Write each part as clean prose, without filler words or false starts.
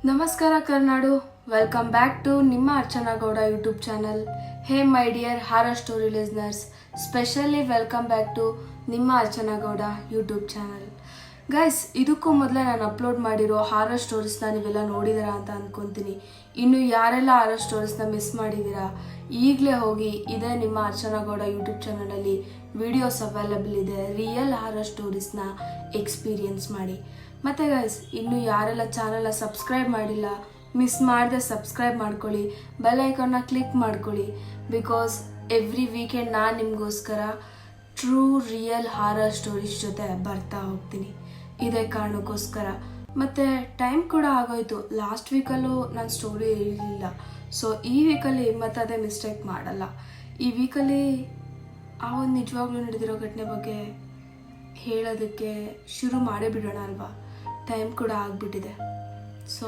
ನಮಸ್ಕಾರ Karnadu, welcome back to ನಿಮ್ಮ Archana Gowda YouTube channel. Hey my dear horror story listeners, specially welcome back to ನಿಮ್ಮ Archana Gowda YouTube channel. Guys, ಇದಕ್ಕೂ ಮೊದಲೇ ನಾನು ಅಪ್ಲೋಡ್ ಮಾಡಿರೋ ಹಾರರ್ ಸ್ಟೋರೀಸ್ನ ನೀವೆಲ್ಲ ನೋಡಿದ್ದೀರಾ ಅಂತ ಅಂದ್ಕೊತೀನಿ. ಇನ್ನು ಯಾರೆಲ್ಲ ಹಾರರ್ ಸ್ಟೋರೀಸ್ನ ಮಿಸ್ ಮಾಡಿದ್ದೀರಾ, ಈಗಲೇ ಹೋಗಿ ಇದೇ ನಿಮ್ಮ ಅರ್ಚನಾ ಗೌಡ ಯೂಟ್ಯೂಬ್ ಚಾನಲಲ್ಲಿ ವಿಡಿಯೋಸ್ ಅವೈಲಬಲ್ ಇದೆ. ರಿಯಲ್ ಹಾರರ್ ಸ್ಟೋರೀಸ್ನ ಎಕ್ಸ್ಪೀರಿಯನ್ಸ್ ಮಾಡಿ. ಮತ್ತು ಗೈಸ್, ಇನ್ನು ಯಾರೆಲ್ಲ ಚಾನಲ್ನ ಸಬ್ಸ್ಕ್ರೈಬ್ ಮಾಡಿಲ್ಲ, ಮಿಸ್ ಮಾಡದೆ ಸಬ್ಸ್ಕ್ರೈಬ್ ಮಾಡ್ಕೊಳ್ಳಿ, ಬೆಲ್ ಐಕಾನ್ನ ಕ್ಲಿಕ್ ಮಾಡ್ಕೊಳ್ಳಿ. ಬಿಕಾಸ್ ಎವ್ರಿ ವೀಕೆಂಡ್ ನಾನು ನಿಮಗೋಸ್ಕರ ಟ್ರೂ ರಿಯಲ್ ಹಾರರ್ ಸ್ಟೋರೀಸ್ ಜೊತೆ ಬರ್ತಾ ಹೋಗ್ತೀನಿ. ಇದೇ ಕಾರಣಕ್ಕೋಸ್ಕರ. ಮತ್ತು ಟೈಮ್ ಕೂಡ ಆಗೋಯ್ತು. ಲಾಸ್ಟ್ ವೀಕಲ್ಲೂ ನಾನು ಸ್ಟೋರಿ ಇರಲಿಲ್ಲ. ಸೊ ಈ ವೀಕಲ್ಲಿ ಮತ್ತೆ ಅದೇ ಮಿಸ್ಟೇಕ್ ಮಾಡಲ್ಲ. ಈ ವೀಕಲ್ಲಿ ಆ ಒಂದು ನಿಜವಾಗ್ಲೂ ನಡೆದಿರೋ ಘಟನೆ ಬಗ್ಗೆ ಹೇಳೋದಕ್ಕೆ ಶುರು ಮಾಡೇ ಬಿಡೋಣ ಅಲ್ವಾ. ಟೈಮ್ ಕೂಡ ಆಗಿಬಿಟ್ಟಿದೆ. ಸೊ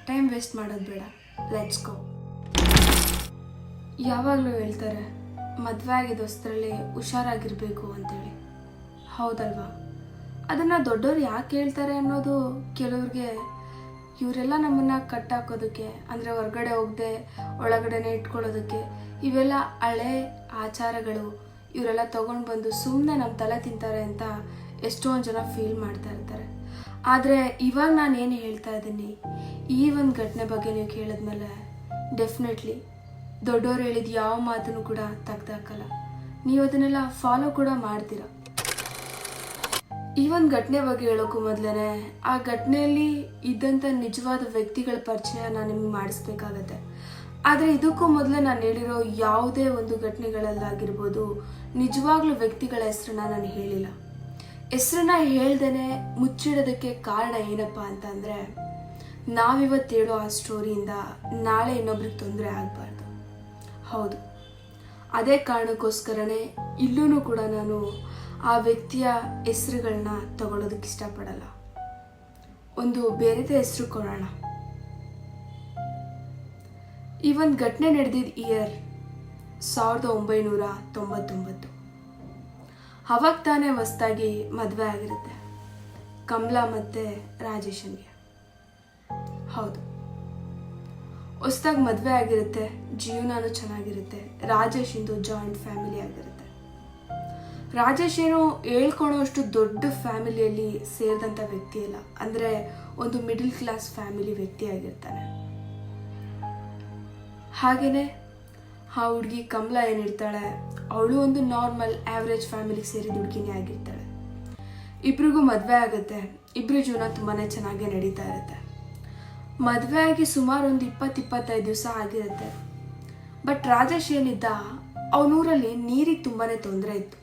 ಟೈಮ್ ವೇಸ್ಟ್ ಮಾಡೋದು ಬೇಡ, ಲೆಟ್ಸ್ ಗೋ. ಯಾವಾಗಲೂ ಹೇಳ್ತಾರೆ ಮದುವೆ ಆಗಿದ್ದೊಸ್ತರಲ್ಲಿ ಹುಷಾರಾಗಿರಬೇಕು ಅಂತೇಳಿ, ಹೌದಲ್ವಾ? ಅದನ್ನು ದೊಡ್ಡವ್ರು ಯಾಕೆ ಹೇಳ್ತಾರೆ ಅನ್ನೋದು ಕೆಲವ್ರಿಗೆ, ಇವರೆಲ್ಲ ನಮ್ಮನ್ನು ಕಟ್ಟಾಕೋದಕ್ಕೆ, ಅಂದರೆ ಹೊರಗಡೆ ಹೋಗದೆ ಒಳಗಡೆನೆ ಇಟ್ಕೊಳ್ಳೋದಕ್ಕೆ, ಇವೆಲ್ಲ ಹಳೆ ಆಚಾರಗಳು, ಇವರೆಲ್ಲ ತೊಗೊಂಡು ಬಂದು ಸುಮ್ಮನೆ ನಮ್ಮ ತಲೆ ತಿಂತಾರೆ ಅಂತ ಎಷ್ಟೊಂದು ಜನ ಫೀಲ್ ಮಾಡ್ತಾ ಇರ್ತಾರೆ. ಆದರೆ ಇವಾಗ ನಾನು ಏನು ಹೇಳ್ತಾ ಇದ್ದೀನಿ, ಈ ಒಂದು ಘಟನೆ ಬಗ್ಗೆ ನೀವು ಕೇಳಿದ್ಮೇಲೆ ಡೆಫಿನೆಟ್ಲಿ ದೊಡ್ಡವ್ರು ಹೇಳಿದ ಯಾವ ಮಾತನ್ನು ಕೂಡ ತೆಗ್ದಾಕಲ್ಲ. ನೀವು ಅದನ್ನೆಲ್ಲ ಫಾಲೋ ಕೂಡ ಮಾಡ್ತೀರ. ಈ ಒಂದು ಘಟನೆ ಬಗ್ಗೆ ಹೇಳೋಕ್ಕೂ ಮೊದಲೇ ಆ ಘಟನೆಯಲ್ಲಿ ಇದ್ದಂಥ ನಿಜವಾದ ವ್ಯಕ್ತಿಗಳ ಪರಿಚಯ ನಾನು ನಿಮ್ಗೆ ಮಾಡಿಸ್ಬೇಕಾಗತ್ತೆ. ಆದರೆ ಇದಕ್ಕೂ ಮೊದಲೇ ನಾನು ಹೇಳಿರೋ ಯಾವುದೇ ಒಂದು ಘಟನೆಗಳಲ್ಲಾಗಿರ್ಬೋದು, ನಿಜವಾಗ್ಲೂ ವ್ಯಕ್ತಿಗಳ ಹೆಸರನ್ನ ನಾನು ಹೇಳಿಲ್ಲ. ಹೆಸರನ್ನ ಹೇಳ್ದೇನೆ ಮುಚ್ಚಿಡೋದಕ್ಕೆ ಕಾರಣ ಏನಪ್ಪ ಅಂತಂದರೆ, ನಾವಿವತ್ತು ಹೇಳೋ ಆ ಸ್ಟೋರಿಯಿಂದ ನಾಳೆ ಇನ್ನೊಬ್ರಿಗೆ ತೊಂದರೆ ಆಗಬಾರ್ದು. ಹೌದು, ಅದೇ ಕಾರಣಕ್ಕೋಸ್ಕರನೇ ಇಲ್ಲೂ ಕೂಡ ನಾನು ಆ ವ್ಯಕ್ತಿಯ ಹೆಸರುಗಳನ್ನ ತಗೊಳ್ಳೋದಕ್ಕೆ ಇಷ್ಟಪಡಲ್ಲ. ಒಂದು ಬೇರೆದೇ ಹೆಸರು ಕೊಡೋಣ. ಈ ಒಂದು ಘಟನೆ ನಡೆದಿದ್ದ ಇಯರ್ 1999. ಅವಾಗ ತಾನೇ ಹೊಸ್ದಾಗಿ ಮದುವೆ ಆಗಿರುತ್ತೆ ಕಮಲಾ ಮತ್ತು ರಾಜೇಶನ್ಗೆ. ಹೌದು, ಹೊಸ್ದಾಗಿ ಮದುವೆ ಆಗಿರುತ್ತೆ, ಜೀವನನೂ ಚೆನ್ನಾಗಿರುತ್ತೆ. ರಾಜೇಶ್ ಇಂದು ಜಾಯಿಂಟ್ ಫ್ಯಾಮಿಲಿ ಆಗಿರುತ್ತೆ. ರಾಜೇಶ್ ಏನು ಹೇಳ್ಕೊಳೋಷ್ಟು ದೊಡ್ಡ ಫ್ಯಾಮಿಲಿಯಲ್ಲಿ ಸೇರಿದಂಥ ವ್ಯಕ್ತಿ ಅಲ್ಲ, ಅಂದರೆ ಒಂದು ಮಿಡಲ್ ಕ್ಲಾಸ್ ಫ್ಯಾಮಿಲಿ ವ್ಯಕ್ತಿ ಆಗಿರ್ತಾನೆ. ಹಾಗೆಯೇ ಆ ಹುಡುಗಿ ಕಮಲಾ ಏನಿರ್ತಾಳೆ, ಅವಳು ಒಂದು ನಾರ್ಮಲ್ ಆವ್ರೇಜ್ ಫ್ಯಾಮಿಲಿಗೆ ಸೇರಿದ ಹುಡುಗಿನೇ ಆಗಿರ್ತಾಳೆ. ಇಬ್ರಿಗೂ ಮದುವೆ ಆಗುತ್ತೆ. ಇಬ್ಬರ ಜೀವನ ತುಂಬಾ ಚೆನ್ನಾಗೇ ನಡೀತಾ ಇರುತ್ತೆ. ಮದುವೆ ಆಗಿ ಸುಮಾರು ಒಂದು 20-25 ದಿವಸ ಆಗಿರುತ್ತೆ. ಬಟ್ ರಾಜೇಶ್ ಏನಿದ್ದ, ಅವನೂರಲ್ಲಿ ನೀರಿಗೆ ತುಂಬಾ ತೊಂದರೆ ಇತ್ತು.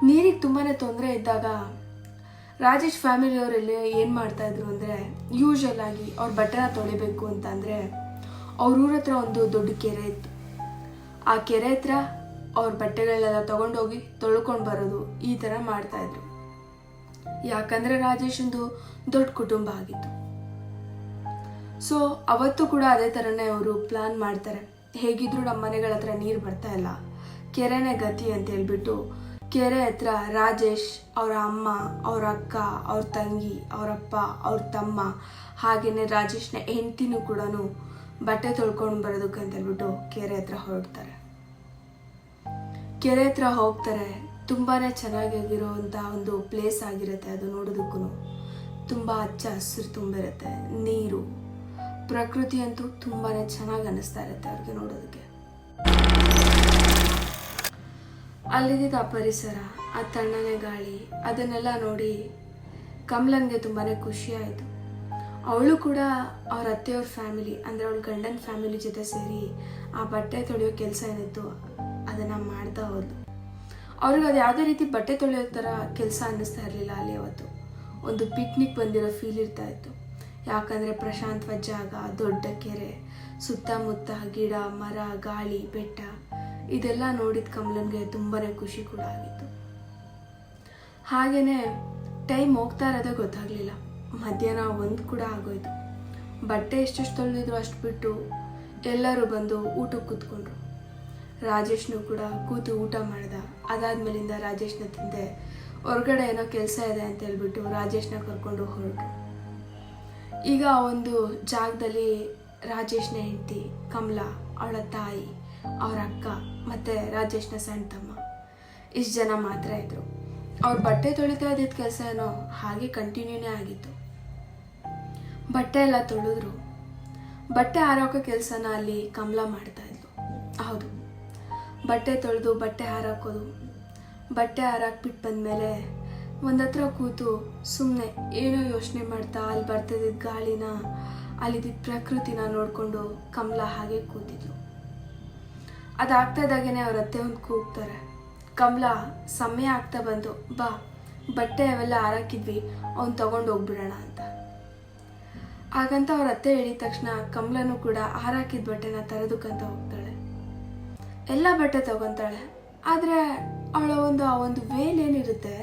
ನೀರಿಗೆ ತುಂಬಾ ತೊಂದರೆ ಇದ್ದಾಗ ರಾಜೇಶ್ ಫ್ಯಾಮಿಲಿಯವರೆಲ್ಲ ಏನು ಮಾಡ್ತಾಯಿದ್ರು ಅಂದರೆ, ಯೂಶಲ್ ಆಗಿ ಅವ್ರ ಬಟ್ಟೆನ ತೊಳಿಬೇಕು ಅಂತಂದರೆ ಅವ್ರ ಊರ ಹತ್ರ ಒಂದು ದೊಡ್ಡ ಕೆರೆ ಇತ್ತು. ಆ ಕೆರೆ ಹತ್ರ ಅವ್ರ ಬಟ್ಟೆಗಳೆಲ್ಲ ತೊಗೊಂಡೋಗಿ ತೊಳ್ಕೊಂಡು ಬರೋದು, ಈ ಥರ ಮಾಡ್ತಾಯಿದ್ರು. ಯಾಕಂದರೆ ರಾಜೇಶಂದು ದೊಡ್ಡ ಕುಟುಂಬ ಆಗಿತ್ತು. ಸೊ ಅವತ್ತು ಕೂಡ ಅದೇ ಥರನೇ ಅವರು ಪ್ಲ್ಯಾನ್ ಮಾಡ್ತಾರೆ. ಹೇಗಿದ್ರು ನಮ್ಮ ಮನೆಗಳ ಹತ್ರ ನೀರು ಬರ್ತಾ ಇಲ್ಲ, ಕೆರೆನೇ ಗತಿ ಅಂತ ಹೇಳ್ಬಿಟ್ಟು ಕೆರೆ ಹತ್ರ ರಾಜೇಶ್, ಅವರ ಅಮ್ಮ, ಅವ್ರ ಅಕ್ಕ, ಅವ್ರ ತಂಗಿ, ಅವರಪ್ಪ, ಅವ್ರ ತಮ್ಮ, ಹಾಗೆಯೇ ರಾಜೇಶ್ನ ಹೆಂಡತಿನೂ ಕೂಡ ಬಟ್ಟೆ ತೊಳ್ಕೊಂಡು ಬರೋದಕ್ಕೆ ಅಂತ ಹೇಳ್ಬಿಟ್ಟು ಕೆರೆ ಹತ್ರ ಹೊರಡ್ತಾರೆ. ಕೆರೆ ಹತ್ರ ಹೋಗ್ತಾರೆ. ತುಂಬಾ ಚೆನ್ನಾಗಿರೋವಂಥ ಒಂದು ಪ್ಲೇಸ್ ಆಗಿರುತ್ತೆ ಅದು. ನೋಡೋದಕ್ಕೂ ತುಂಬ ಹಚ್ಚ ಹಸಿರು ತುಂಬಿರುತ್ತೆ, ನೀರು, ಪ್ರಕೃತಿ ಅಂತೂ ತುಂಬಾ ಚೆನ್ನಾಗಿ ಅನ್ನಿಸ್ತಾ ಇರುತ್ತೆ ಅವ್ರಿಗೆ ನೋಡೋದಕ್ಕೆ. ಅಲ್ಲಿದ್ದ ಆ ಪರಿಸರ, ಆ ತಣ್ಣನೆ ಗಾಳಿ, ಅದನ್ನೆಲ್ಲ ನೋಡಿ ಕಮಲನ್ಗೆ ತುಂಬಾ ಖುಷಿ ಆಯಿತು. ಅವಳು ಕೂಡ ಅವ್ರ ಅತ್ತೆಯವ್ರ ಫ್ಯಾಮಿಲಿ, ಅಂದರೆ ಅವಳ ಗಂಡನ ಫ್ಯಾಮಿಲಿ ಜೊತೆ ಸೇರಿ ಆ ಬಟ್ಟೆ ತೊಳೆಯೋ ಕೆಲಸ ಏನಿತ್ತು ಅದನ್ನು ಮಾಡ್ತಾ ಹೋದ್ಲು. ಅವ್ರಿಗೆ ಅದು ಯಾವುದೇ ರೀತಿ ಬಟ್ಟೆ ತೊಳೆಯೋ ಥರ ಕೆಲಸ ಅನ್ನಿಸ್ತಾ ಇರಲಿಲ್ಲ. ಅಲ್ಲಿ ಅವತ್ತು ಒಂದು ಪಿಕ್ನಿಕ್ ಬಂದಿರೋ ಫೀಲ್ ಇರ್ತಾ ಇತ್ತು. ಯಾಕಂದರೆ ಪ್ರಶಾಂತವಾದ ಜಾಗ, ದೊಡ್ಡ ಕೆರೆ, ಸುತ್ತಮುತ್ತ ಗಿಡ, ಮರ, ಗಾಳಿ, ಬೆಟ್ಟ, ಇದೆಲ್ಲ ನೋಡಿದ ಕಮಲನ್ಗೆ ತುಂಬಾ ಖುಷಿ ಕೂಡ ಆಗಿತ್ತು. ಹಾಗೆಯೇ ಟೈಮ್ ಹೋಗ್ತಾ ಇರೋದೇ ಗೊತ್ತಾಗಲಿಲ್ಲ. ಮಧ್ಯಾಹ್ನ 1 ಕೂಡ ಆಗೋಯ್ತು. ಬಟ್ಟೆ ಎಷ್ಟೆಷ್ಟು ತೊಳೆದಿದ್ರು ಅಷ್ಟು ಬಿಟ್ಟು ಎಲ್ಲರೂ ಬಂದು ಊಟಕ್ಕೆ ಕೂತ್ಕೊಂಡ್ರು. ರಾಜೇಶ್ನು ಕೂಡ ಕೂತು ಊಟ ಮಾಡ್ದ. ಅದಾದ್ಮೇಲಿಂದ ರಾಜೇಶ್ನ ತಂದೆ ಹೊರಗಡೆ ಏನೋ ಕೆಲಸ ಇದೆ ಅಂತ ಹೇಳ್ಬಿಟ್ಟು ರಾಜೇಶ್ನ ಕರ್ಕೊಂಡು ಹೊರಟರು. ಈಗ ಒಂದು ಜಾಗದಲ್ಲಿ ರಾಜೇಶ್ನ ಹೆಂಡತಿ ಕಮಲಾ, ಅವಳ ತಾಯಿ, ಅವರ ಅಕ್ಕ ಮತ್ತು ರಾಜೇಶ್ನ ಸಣ್ಣ ತಮ್ಮ ಇಷ್ಟು ಜನ ಮಾತ್ರ ಇದ್ದರು. ಅವ್ರ ಬಟ್ಟೆ ತೊಳಿತಾ ಇದ್ದಿದ್ದ ಕೆಲಸ ಏನೋ ಹಾಗೆ ಕಂಟಿನ್ಯೂನೇ ಆಗಿತ್ತು. ಬಟ್ಟೆ ಎಲ್ಲ ತೊಳೆದ್ರು. ಬಟ್ಟೆ ಹಾರಾಕೋ ಕೆಲಸನ ಅಲ್ಲಿ ಕಮಲಾ ಮಾಡ್ತಾ ಇದ್ಲು. ಹೌದು, ಬಟ್ಟೆ ತೊಳೆದು ಬಟ್ಟೆ ಹಾರಾಕೋದು. ಬಟ್ಟೆ ಹಾರಾಕ್ಬಿಟ್ಟು ಬಂದಮೇಲೆ ಒಂದತ್ರ ಕೂತು ಸುಮ್ಮನೆ ಏನೋ ಯೋಚನೆ ಮಾಡ್ತಾ ಅಲ್ಲಿ ಬರ್ತಿದ್ದ ಗಾಳಿನ, ಅಲ್ಲಿದ್ದ ಪ್ರಕೃತಿನ ನೋಡಿಕೊಂಡು ಕಮಲಾ ಹಾಗೆ ಕೂತಿದ್ಲು. ಅದಾಗ್ತಾ ಇದ್ದಾಗೇನೆ ಅವ್ರ ಅತ್ತೆ ಒಂದು ಕೂಗ್ತಾರೆ, ಕಮಲಾ ಸಮಯ ಆಗ್ತಾ ಬಂತು, ಬಾ ಬಟ್ಟೆ ಅವೆಲ್ಲ ಹಾರಾಕಿದ್ವಿ, ಅವ್ನು ತಗೊಂಡು ಹೋಗ್ಬಿಡೋಣ ಅಂತ. ಹಾಗಂತ ಅವ್ರ ಅತ್ತೆ ಹೇಳಿದ ತಕ್ಷಣ ಕಮಲನೂ ಕೂಡ ಹಾರಾಕಿದ ಬಟ್ಟೆನ ತರೋದಕ್ಕಂತ ಹೋಗ್ತಾಳೆ. ಎಲ್ಲ ಬಟ್ಟೆ ತಗೊತಾಳೆ. ಆದರೆ ಅವಳ ಆ ಒಂದು ವೇಲ್ ಏನಿರುತ್ತೆ,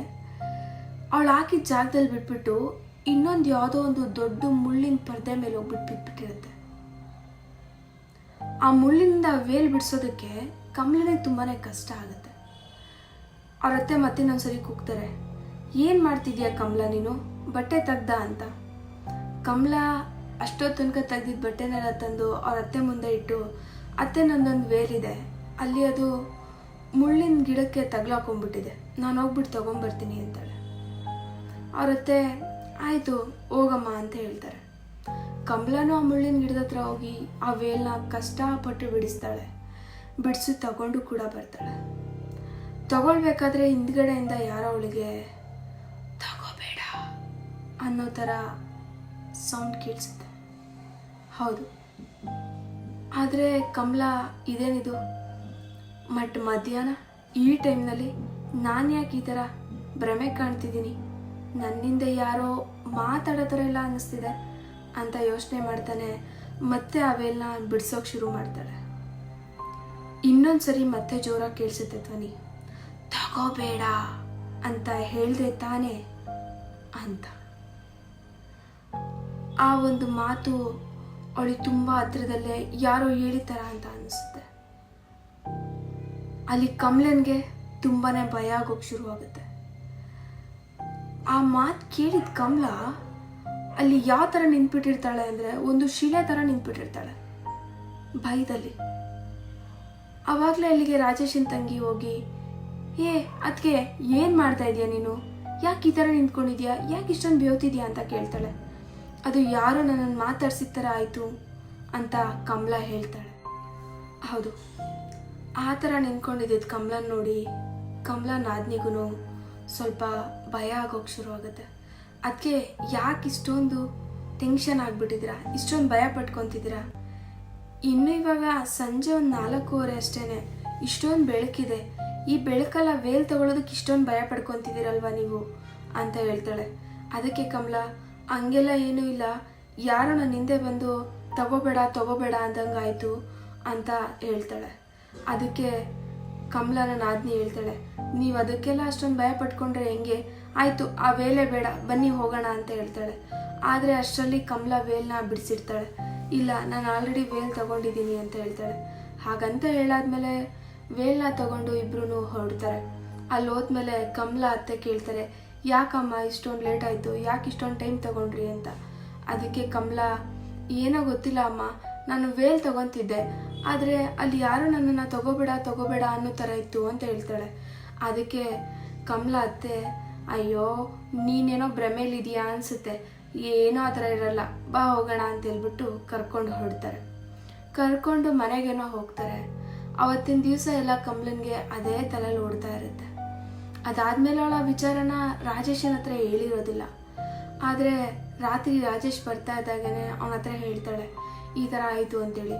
ಅವಳು ಹಾಕಿದ ಜಾಗದಲ್ಲಿ ಬಿಟ್ಬಿಟ್ಟು ಇನ್ನೊಂದು ಯಾವುದೋ ಒಂದು ದೊಡ್ಡ ಮುಳ್ಳಿನ ಪರ್ದೆ ಮೇಲೆ ಹೋಗ್ಬಿಟ್ಟು ಬಿಟ್ಬಿಟ್ಟಿರುತ್ತೆ. ಆ ಮುಳ್ಳಿನಿಂದ ವೇಲ್ ಬಿಡಿಸೋದಕ್ಕೆ ಕಮಲನಿಗೆ ತುಂಬಾ ಕಷ್ಟ ಆಗುತ್ತೆ. ಅವ್ರ ಅತ್ತೆ ಮತ್ತಿನ್ನೊಂದ್ಸರಿ ಕೂಗ್ತಾರೆ, ಏನು ಮಾಡ್ತಿದ್ಯಾ ಕಮಲಾ ನೀನು, ಬಟ್ಟೆ ತೆಗ್ದ ಅಂತ. ಕಮಲಾ ಅಷ್ಟೊತ್ತು ತನಕ ತೆಗ್ದಿದ್ದ ಬಟ್ಟೆನೆಲ್ಲ ತಂದು ಅವ್ರ ಅತ್ತೆ ಮುಂದೆ ಇಟ್ಟು, ಅತ್ತೆ ನಂದೊಂದು ವೇಲಿದೆ, ಅಲ್ಲಿ ಅದು ಮುಳ್ಳಿನ ಗಿಡಕ್ಕೆ ತಗ್ಲಾಕೊಂಡ್ಬಿಟ್ಟಿದೆ, ನಾನು ಹೋಗ್ಬಿಟ್ಟು ತೊಗೊಂಬರ್ತೀನಿ ಅಂತಾಳೆ. ಅವರತ್ತೆ ಆಯಿತು ಹೋಗಮ್ಮ ಅಂತ ಹೇಳ್ತಾರೆ. ಕಮಲಾನು ಆ ಮುಳ್ಳಿನ ಗಿಡದ ಹತ್ರ ಹೋಗಿ ಆ ವೇಲ್ನ ಕಷ್ಟಪಟ್ಟು ಬಿಡಿಸ್ತಾಳೆ. ಬಿಡಿಸಿ ತಗೊಂಡು ಕೂಡ ಬರ್ತಾಳೆ. ತಗೊಳ್ಬೇಕಾದ್ರೆ ಹಿಂದ್ಗಡೆಯಿಂದ ಯಾರೋ ಅವಳಿಗೆ ತಗೋಬೇಡ ಅನ್ನೋ ಥರ ಸೌಂಡ್ ಕೇಳಿಸುತ್ತೆ. ಹೌದು, ಆದರೆ ಕಮಲಾ ಇದೇನಿದು ಮಧ್ಯಾಹ್ನ ಈ ಟೈಮ್ನಲ್ಲಿ ನಾನು ಯಾಕೆ ಈ ಥರ ಭ್ರಮೆ ಕಾಣ್ತಿದ್ದೀನಿ, ನನ್ನಿಂದ ಯಾರೋ ಮಾತಾಡೋ ಥರ ಎಲ್ಲ ಅನ್ನಿಸ್ತಿದೆ ಅಂತ ಯೋಚನೆ ಮಾಡ್ತಾನೆ ಮತ್ತೆ ಅವೆಲ್ಲ ಬಿಡ್ಸೋಕೆ ಶುರು ಮಾಡ್ತಾಳೆ. ಇನ್ನೊಂದ್ಸರಿ ಮತ್ತೆ ಜೋರಾಗಿ ಕೇಳಿಸುತ್ತೆ ಧ್ವನಿ, ತಗೋಬೇಡ ಅಂತ ಹೇಳ್ದೆ ತಾನೇ ಅಂತ. ಆ ಒಂದು ಮಾತು ಅವಳಿಗೆ ತುಂಬ ಹತ್ರದಲ್ಲೇ ಯಾರೋ ಹೇಳಿತಾರ ಅಂತ ಅನಿಸುತ್ತೆ. ಅಲ್ಲಿ ಕಮಲನ್ಗೆ ತುಂಬಾನೇ ಭಯ ಆಗೋಕೆ ಶುರುವಾಗುತ್ತೆ. ಆ ಮಾತು ಕೇಳಿದ ಕಮಲಾ ಅಲ್ಲಿ ಯಾವ ಥರ ನಿಂತ್ಬಿಟ್ಟಿರ್ತಾಳೆ ಅಂದರೆ ಒಂದು ಶಿಲೆ ಥರ ನಿಂತ್ಬಿಟ್ಟಿರ್ತಾಳೆ ಭಯದಲ್ಲಿ. ಆವಾಗಲೇ ಅಲ್ಲಿಗೆ ರಾಜೇಶನ್ ತಂಗಿ ಹೋಗಿ, ಅದಕ್ಕೆ ಏನು ಮಾಡ್ತಾ ಇದೀಯ ನೀನು, ಯಾಕೆ ಈ ಥರ ನಿಂತ್ಕೊಂಡಿದ್ಯಾ, ಯಾಕೆ ಇಷ್ಟೊಂದು ಬೇವ್ತಿದ್ಯಾ ಅಂತ ಕೇಳ್ತಾಳೆ. ಅದು ಯಾರೋ ನನ್ನನ್ನು ಮಾತಾಡ್ಸಿದ ಥರ ಆಯಿತು ಅಂತ ಕಮಲಾ ಹೇಳ್ತಾಳೆ. ಹೌದು, ಆ ಥರ ನಿಂತ್ಕೊಂಡಿದ್ದಿದ್ದು ಕಮಲನ್ ನೋಡಿ ಕಮಲಾ ನಾದ್ನಿಗೂ ಸ್ವಲ್ಪ ಭಯ ಆಗೋಕೆ ಶುರುವಾಗುತ್ತೆ. ಅದಕ್ಕೆ ಯಾಕೆ ಇಷ್ಟೊಂದು ಟೆನ್ಷನ್ ಆಗಿಬಿಟ್ಟಿದ್ದೀರಾ, ಇಷ್ಟೊಂದು ಭಯ ಪಟ್ಕೊತಿದ್ದೀರಾ, ಇನ್ನು ಇವಾಗ ಸಂಜೆ ಒಂದು 4:15 ಅಷ್ಟೇ, ಇಷ್ಟೊಂದು ಬೆಳಕಿದೆ, ಈ ಬೆಳಕಲ್ಲ ವೇಲ್ ತಗೊಳ್ಳೋದಕ್ಕೆ ಇಷ್ಟೊಂದು ಭಯ ಪಡ್ಕೊತಿದ್ದೀರಲ್ವ ನೀವು ಅಂತ ಹೇಳ್ತಾಳೆ. ಅದಕ್ಕೆ ಕಮಲಾ, ಹಂಗೆಲ್ಲ ಏನೂ ಇಲ್ಲ, ಯಾರೋ ನನ್ನ ಹಿಂದೆ ಬಂದು ತಗೋಬೇಡ ಅಂದಂಗಾಯಿತು ಅಂತ ಹೇಳ್ತಾಳೆ. ಅದಕ್ಕೆ ಕಮಲಾನ ನಾದ್ನಿ ಹೇಳ್ತಾಳೆ, ನೀವು ಅದಕ್ಕೆಲ್ಲ ಅಷ್ಟೊಂದು ಭಯ ಪಟ್ಕೊಂಡ್ರೆ ಹೆಂಗೆ, ಆಯಿತು ಆ ವೇಲೇ ಬೇಡ ಬನ್ನಿ ಹೋಗೋಣ ಅಂತ ಹೇಳ್ತಾಳೆ. ಆದರೆ ಅಷ್ಟರಲ್ಲಿ ಕಮಲಾ ವೇಲ್ನ ಬಿಡಿಸಿರ್ತಾಳೆ. ಇಲ್ಲ, ನಾನು ಆಲ್ರೆಡಿ ವೇಲ್ ತಗೊಂಡಿದ್ದೀನಿ ಅಂತ ಹೇಳ್ತಾಳೆ. ಹಾಗಂತ ಹೇಳಾದ್ಮೇಲೆ ವೇಲ್ನ ತಗೊಂಡು ಇಬ್ರು ಹೊರಡ್ತಾರೆ. ಅಲ್ಲಿ ಹೋದ್ಮೇಲೆ ಕಮಲಾ ಅತ್ತೆ ಕೇಳ್ತಾರೆ, ಯಾಕಮ್ಮ ಇಷ್ಟೊಂದು ಲೇಟ್ ಆಯಿತು, ಯಾಕೆ ಇಷ್ಟೊಂದು ಟೈಮ್ ತಗೊಂಡ್ರಿ ಅಂತ. ಅದಕ್ಕೆ ಕಮಲಾ, ಏನೋ ಗೊತ್ತಿಲ್ಲ ಅಮ್ಮ, ನಾನು ವೇಲ್ ತಗೊತಿದ್ದೆ, ಆದರೆ ಅಲ್ಲಿ ಯಾರು ನನ್ನನ್ನು ತಗೋಬೇಡ ಅನ್ನೋ ಥರ ಇತ್ತು ಅಂತ ಹೇಳ್ತಾಳೆ. ಅದಕ್ಕೆ ಕಮಲಾ ಅತ್ತೆ, ಅಯ್ಯೋ ನೀನೇನೋ ಭ್ರಮೇಲಿದೆಯಾ ಅನಿಸುತ್ತೆ, ಏನೋ ಆ ಥರ ಇರಲ್ಲ, ಬಾ ಹೋಗೋಣ ಅಂತ ಹೇಳ್ಬಿಟ್ಟು ಕರ್ಕೊಂಡು ಹೊರಡ್ತಾರೆ. ಕರ್ಕೊಂಡು ಮನೆಗೇನೋ ಹೋಗ್ತಾರೆ. ಅವತ್ತಿನ ದಿವಸ ಎಲ್ಲ ಕಮಲನ್ಗೆ ಅದೇ ತಲೆಯಲ್ಲಿ ಓಡ್ತಾ ಇರುತ್ತೆ. ಅದಾದಮೇಲೆ ಅವಳ ವಿಚಾರನ ರಾಜೇಶನ ಹತ್ರ ಹೇಳಿರೋದಿಲ್ಲ. ಆದರೆ ರಾತ್ರಿ ರಾಜೇಶ್ ಬರ್ತಾ ಇದ್ದಾಗೇ ಅವನ ಹತ್ರ ಹೇಳ್ತಾಳೆ, ಈ ಥರ ಆಯಿತು ಅಂತೇಳಿ.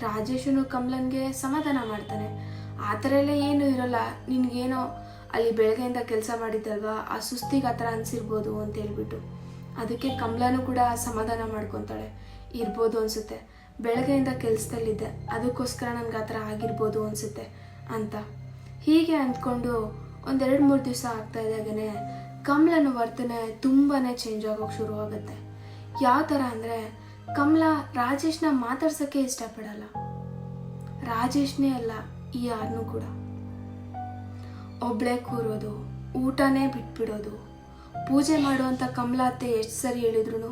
ರಾಜೇಶನು ಕಮಲನ್ಗೆ ಸಮಾಧಾನ ಮಾಡ್ತಾನೆ. ಆ ಥರ ಎಲ್ಲ ಏನೂ ಇರೋಲ್ಲ, ನಿನಗೇನೋ ಅಲ್ಲಿ ಬೆಳಗ್ಗೆಯಿಂದ ಕೆಲಸ ಮಾಡಿದ್ದಲ್ವಾ, ಆ ಸುಸ್ತಿಗೆ ಆ ಥರ ಅನಿಸಿರ್ಬೋದು ಅಂತ ಹೇಳ್ಬಿಟ್ಟು. ಅದಕ್ಕೆ ಕಮಲಾನು ಕೂಡ ಸಮಾಧಾನ ಮಾಡ್ಕೊತಾಳೆ, ಇರ್ಬೋದು ಅನಿಸುತ್ತೆ, ಬೆಳಗ್ಗೆಯಿಂದ ಕೆಲಸದಲ್ಲಿದ್ದೆ, ಅದಕ್ಕೋಸ್ಕರ ನನಗೆ ಆ ಥರ ಆಗಿರ್ಬೋದು ಅನಿಸುತ್ತೆ ಅಂತ. ಹೀಗೆ ಅಂದ್ಕೊಂಡು 1-2-3 ದಿವಸ ಆಗ್ತಾ ಇದ್ದಾಗೇ ಕಮಲನ ವರ್ತನೆ ತುಂಬಾ ಚೇಂಜ್ ಆಗೋಕೆ ಶುರುವಾಗುತ್ತೆ. ಯಾವ ಥರ ಅಂದರೆ, ಕಮಲಾ ರಾಜೇಶ್ನ ಮಾತಾಡ್ಸೋಕ್ಕೆ ಇಷ್ಟಪಡಲ್ಲ, ರಾಜೇಶ್ನೇ ಅಲ್ಲ ಈ ಯಾರನ್ನೂ ಕೂಡ. ಒಬ್ಬಳೇ ಕೂರೋದು, ಊಟನೇ ಬಿಟ್ಬಿಡೋದು. ಪೂಜೆ ಮಾಡುವಂಥ ಕಮಲಾ ಅತ್ತೆ ಎಷ್ಟು ಸರಿ ಹೇಳಿದ್ರು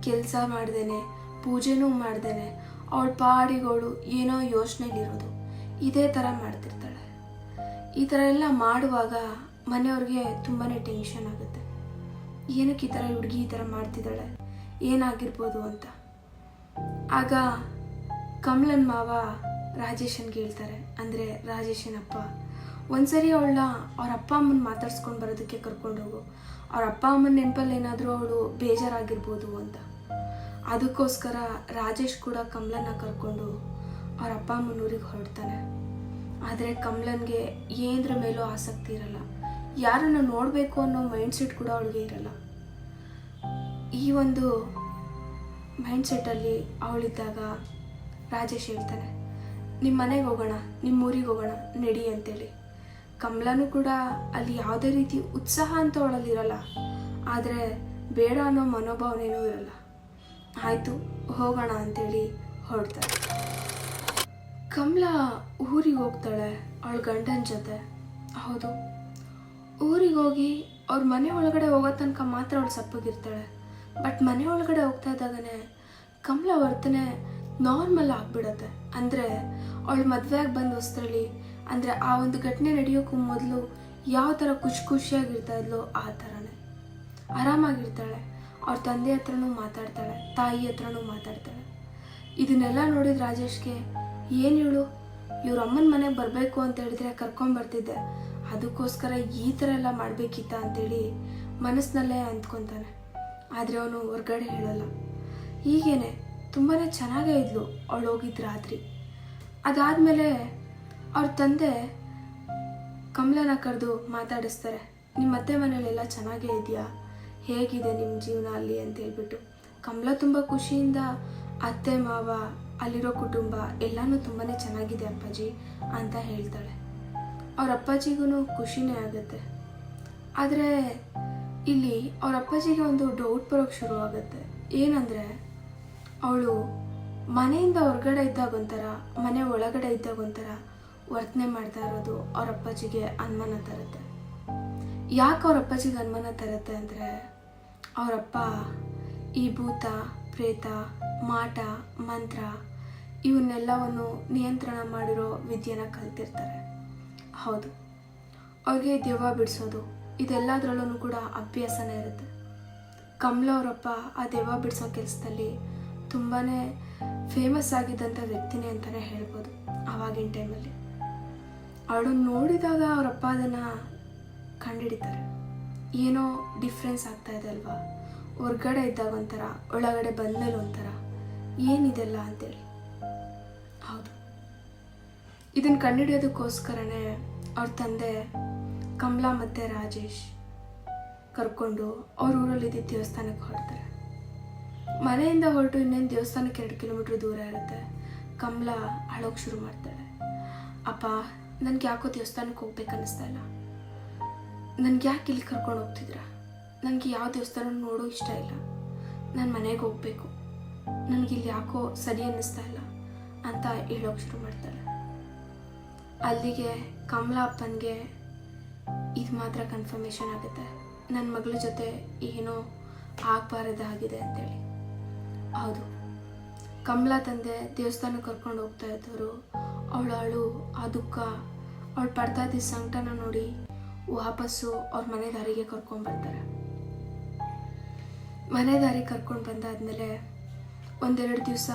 ಕೆಲಸ ಮಾಡ್ದೇನೆ, ಪೂಜೆನೂ ಮಾಡ್ದೇನೆ ಅವಳ ಪಾಡಿಗಳು ಏನೋ ಯೋಚನೆಲಿರೋದು, ಇದೇ ಥರ ಮಾಡ್ತಿರ್ತಾಳೆ. ಈ ಥರ ಎಲ್ಲ ಮಾಡುವಾಗ ಮನೆಯವ್ರಿಗೆ ತುಂಬಾ ಟೆನ್ಷನ್ ಆಗುತ್ತೆ. ಏನಕ್ಕೆ ಈ ಥರ ಹುಡುಗಿ ಈ ಥರ ಮಾಡ್ತಿದ್ದಾಳೆ, ಏನಾಗಿರ್ಬೋದು ಅಂತ. ಆಗ ಕಮಲನ್ ಮಾವ ರಾಜೇಶನ್ಗೆ ಹೇಳ್ತಾರೆ, ಅಂದರೆ ರಾಜೇಶನಪ್ಪ, ಒಂದ್ಸರಿ ಅವಳನ್ನ ಅವ್ರ ಅಪ್ಪ ಅಮ್ಮನ ಮಾತಾಡ್ಸ್ಕೊಂಡು ಬರೋದಕ್ಕೆ ಕರ್ಕೊಂಡು ಹೋಗು, ಅವ್ರ ಅಪ್ಪ ಅಮ್ಮನ ನೆನಪಲ್ಲಿ ಏನಾದರೂ ಅವಳು ಬೇಜಾರಾಗಿರ್ಬೋದು ಅಂತ. ಅದಕ್ಕೋಸ್ಕರ ರಾಜೇಶ್ ಕೂಡ ಕಮಲನ್ನ ಕರ್ಕೊಂಡು ಅವ್ರ ಅಪ್ಪ ಅಮ್ಮನ ಊರಿಗೆ ಹೊರಡ್ತಾನೆ. ಆದರೆ ಕಮಲನ್ಗೆ ಏನರ ಮೇಲೂ ಆಸಕ್ತಿ ಇರಲ್ಲ, ಯಾರನ್ನು ನೋಡಬೇಕು ಅನ್ನೋ ಮೈಂಡ್ಸೆಟ್ ಕೂಡ ಅವಳಿಗೆ ಇರಲ್ಲ. ಈ ಒಂದು ಮೈಂಡ್ಸೆಟ್ಟಲ್ಲಿ ಅವಳಿದ್ದಾಗ ರಾಜೇಶ್ ಹೇಳ್ತಾನೆ, ನಿಮ್ಮ ಮನೆಗೆ ಹೋಗೋಣ, ನಿಮ್ಮ ಊರಿಗೆ ಹೋಗೋಣ ನಡಿ ಅಂತೇಳಿ. ಕಮಲನೂ ಕೂಡ ಅಲ್ಲಿ ಯಾವುದೇ ರೀತಿ ಉತ್ಸಾಹ ಅಂತ ಅವಳಲ್ಲಿರಲ್ಲ, ಆದರೆ ಬೇಡ ಅನ್ನೋ ಮನೋಭಾವನೆಯೂ ಇರಲ್ಲ. ಆಯಿತು ಹೋಗೋಣ ಅಂತೇಳಿ ಹೊರಡ್ತಾರೆ. ಕಮಲ ಊರಿಗೆ ಹೋಗ್ತಾಳೆ ಅವಳ ಗಂಡನ ಜೊತೆ. ಹೌದು, ಊರಿಗೆ ಹೋಗಿ ಅವ್ರ ಮನೆ ಒಳಗಡೆ ಹೋಗೋ ತನಕ ಮಾತ್ರ ಅವಳು ಸಪ್ಪಗಿರ್ತಾಳೆ. ಬಟ್ ಮನೆ ಒಳಗಡೆ ಹೋಗ್ತಾ ಇದ್ದಾಗನೇ ಕಮಲ ವರ್ತನೆ ನಾರ್ಮಲ್ ಆಗಿಬಿಡತ್ತೆ. ಅಂದರೆ ಅವಳು ಮದುವೆಯಾಗಿ ಬಂದ ಹೊಸದ್ರಲ್ಲಿ, ಅಂದರೆ ಆ ಒಂದು ಘಟನೆ ನಡೆಯೋಕ್ಕೂ ಮೊದಲು ಯಾವ ಥರ ಖುಷಿಯಾಗಿರ್ತಾ ಇದ್ಲೋ ಆ ಥರನೇ ಆರಾಮಾಗಿರ್ತಾಳೆ. ಅವ್ರ ತಂದೆ ಹತ್ರನೂ ಮಾತಾಡ್ತಾಳೆ, ತಾಯಿ ಹತ್ರನೂ ಮಾತಾಡ್ತಾಳೆ. ಇದನ್ನೆಲ್ಲ ನೋಡಿದ ರಾಜೇಶ್ಗೆ, ಏನು ಹೇಳು, ಇವ್ರ ಅಮ್ಮನ ಮನೆಗೆ ಬರಬೇಕು ಅಂತ ಹೇಳಿದ್ರೆ ಕರ್ಕೊಂಬರ್ತಿದ್ದೆ, ಅದಕ್ಕೋಸ್ಕರ ಈ ಥರ ಎಲ್ಲ ಮಾಡಬೇಕಿತ್ತ ಅಂತೇಳಿ ಮನಸ್ಸಿನಲ್ಲೇ ಅಂದ್ಕೊತಾನೆ. ಆದರೆ ಅವನು ಹೊರಗಡೆ ಹೇಳಲ್ಲ. ಹೀಗೇನೆ ತುಂಬಾ ಚೆನ್ನಾಗೇ ಇದ್ಲು ಅವಳು ಹೋಗಿದ್ದು ರಾತ್ರಿ. ಅದಾದಮೇಲೆ ಅವ್ರ ತಂದೆ ಕಮಲನ ಕರೆದು ಮಾತಾಡಿಸ್ತಾರೆ, ನಿಮ್ಮ ಅತ್ತೆ ಮನೇಲೆಲ್ಲ ಚೆನ್ನಾಗೇ ಇದೆಯಾ, ಹೇಗಿದೆ ನಿಮ್ಮ ಜೀವನ ಅಲ್ಲಿ ಅಂತ ಹೇಳ್ಬಿಟ್ಟು. ಕಮಲ ತುಂಬ ಖುಷಿಯಿಂದ ಅತ್ತೆ ಮಾವ ಅಲ್ಲಿರೋ ಕುಟುಂಬ ಎಲ್ಲನೂ ತುಂಬಾ ಚೆನ್ನಾಗಿದೆ ಅಪ್ಪಾಜಿ ಅಂತ ಹೇಳ್ತಾಳೆ. ಅವ್ರ ಅಪ್ಪಾಜಿಗೂ ಖುಷಿನೇ ಆಗುತ್ತೆ. ಆದರೆ ಇಲ್ಲಿ ಅವ್ರ ಅಪ್ಪಾಜಿಗೆ ಒಂದು ಡೌಟ್ ಬರೋಕ್ಕೆ ಶುರು ಆಗುತ್ತೆ. ಏನಂದರೆ, ಅವಳು ಮನೆಯಿಂದ ಹೊರಗಡೆ ಇದ್ದಾಗ ಒಂಥರ, ಮನೆ ಒಳಗಡೆ ಇದ್ದಾಗ ಒಂಥರ ವರ್ತನೆ ಮಾಡ್ತಾ ಇರೋದು ಅವ್ರ ಅಪ್ಪಾಜಿಗೆ ಅನುಮಾನ ತರುತ್ತೆ. ಯಾಕೆ ಅವ್ರ ಅಪ್ಪಾಜಿಗೆ ಅನುಮಾನ ತರುತ್ತೆ ಅಂದರೆ, ಅವರಪ್ಪ ಈ ಭೂತ ಪ್ರೇತ ಮಾಟ ಮಂತ್ರ ಇವನ್ನೆಲ್ಲವನ್ನು ನಿಯಂತ್ರಣ ಮಾಡಿರೋ ವಿದ್ಯೆನ ಕಲ್ತಿರ್ತಾರೆ. ಹೌದು, ಅವ್ರಿಗೆ ದೆವ್ವ ಬಿಡಿಸೋದು ಇದೆಲ್ಲದರಲ್ಲೂ ಕೂಡ ಅಭ್ಯಾಸನೇ ಇರುತ್ತೆ. ಕಮಲ ಅವರಪ್ಪ ಆ ದೆವ್ವ ಬಿಡಿಸೋ ಕೆಲಸದಲ್ಲಿ ತುಂಬಾ ಫೇಮಸ್ ಆಗಿದ್ದಂಥ ವ್ಯಕ್ತಿನೇ ಅಂತಲೇ ಹೇಳ್ಬೋದು ಆವಾಗಿನ ಟೈಮಲ್ಲಿ. ಅವಳು ನೋಡಿದಾಗ ಅವರಪ್ಪ ಅದನ್ನು ಕಂಡುಹಿಡಿತಾರೆ, ಏನೋ ಡಿಫ್ರೆನ್ಸ್ ಆಗ್ತಾ ಇದೆ ಅಲ್ವಾ, ಹೊರ್ಗಡೆ ಇದ್ದಾಗ ಒಂಥರ, ಒಳಗಡೆ ಬಂದಮೇಲೆ ಒಂಥರ, ಏನಿದೆಲ್ಲ ಅಂತೇಳಿ. ಹೌದು, ಇದನ್ನು ಕಂಡುಹಿಡಿಯೋದಕ್ಕೋಸ್ಕರನೇ ಅವ್ರ ತಂದೆ ಕಮಲಾ ಮತ್ತು ರಾಜೇಶ್ ಕರ್ಕೊಂಡು ಅವ್ರ ಊರಲ್ಲಿದ್ದ ದೇವಸ್ಥಾನಕ್ಕೆ ಹೊರಡ್ತಾರೆ. ಮನೆಯಿಂದ ಹೊರಟು ಇನ್ನೇನು ದೇವಸ್ಥಾನಕ್ಕೆ 2 ಕಿಲೋಮೀಟ್ರ್ ದೂರ ಇರುತ್ತೆ. ಕಮಲ ಅಳೋಕ್ಕೆ ಶುರು ಮಾಡ್ತಾಳೆ. ಅಪ್ಪ, ನನಗೆ ಯಾಕೋ ದೇವಸ್ಥಾನಕ್ಕೆ ಹೋಗ್ಬೇಕು ಅನ್ನಿಸ್ತಾ ಇಲ್ಲ, ನನಗೆ ಯಾಕೆ ಇಲ್ಲಿ ಕರ್ಕೊಂಡು ಹೋಗ್ತಿದ್ರ, ನನಗೆ ಯಾವ ದೇವಸ್ಥಾನ ನೋಡೋ ಇಷ್ಟ ಇಲ್ಲ, ನಾನು ಮನೆಗೆ ಹೋಗಬೇಕು, ನನಗಿಲ್ಲಿ ಯಾಕೋ ಸರಿ ಅನ್ನಿಸ್ತಾ ಇಲ್ಲ ಅಂತ ಹೇಳೋಕ್ಕೆ ಶುರು ಮಾಡ್ತಾಳೆ. ಅಲ್ಲಿಗೆ ಕಮಲ ಅಪ್ಪನಿಗೆ ಇದು ಮಾತ್ರ ಕನ್ಫರ್ಮೇಷನ್ ಆಗುತ್ತೆ, ನನ್ನ ಮಗಳ ಜೊತೆ ಏನೋ ಆಗಬಾರದಾಗಿದೆ ಅಂತೇಳಿ. ಹೌದು, ಕಮಲಾ ತಂದೆ ದೇವಸ್ಥಾನಕ್ಕೆ ಕರ್ಕೊಂಡು ಹೋಗ್ತಾ ಇದ್ದವರು ಅವಳು ಆ ದುಃಖ, ಅವಳು ಪಡ್ತಾ ಇದ್ದ ಸಂಕಟನ ನೋಡಿ ವಾಪಸ್ಸು ಅವ್ರ ಮನೆ ದಾರಿಗೆ ಕರ್ಕೊಂಡ್ಬರ್ತಾರೆ. ಮನೆ ದಾರಿಗೆ ಕರ್ಕೊಂಡು ಬಂದಾದ್ಮೇಲೆ 1-2 ದಿವಸ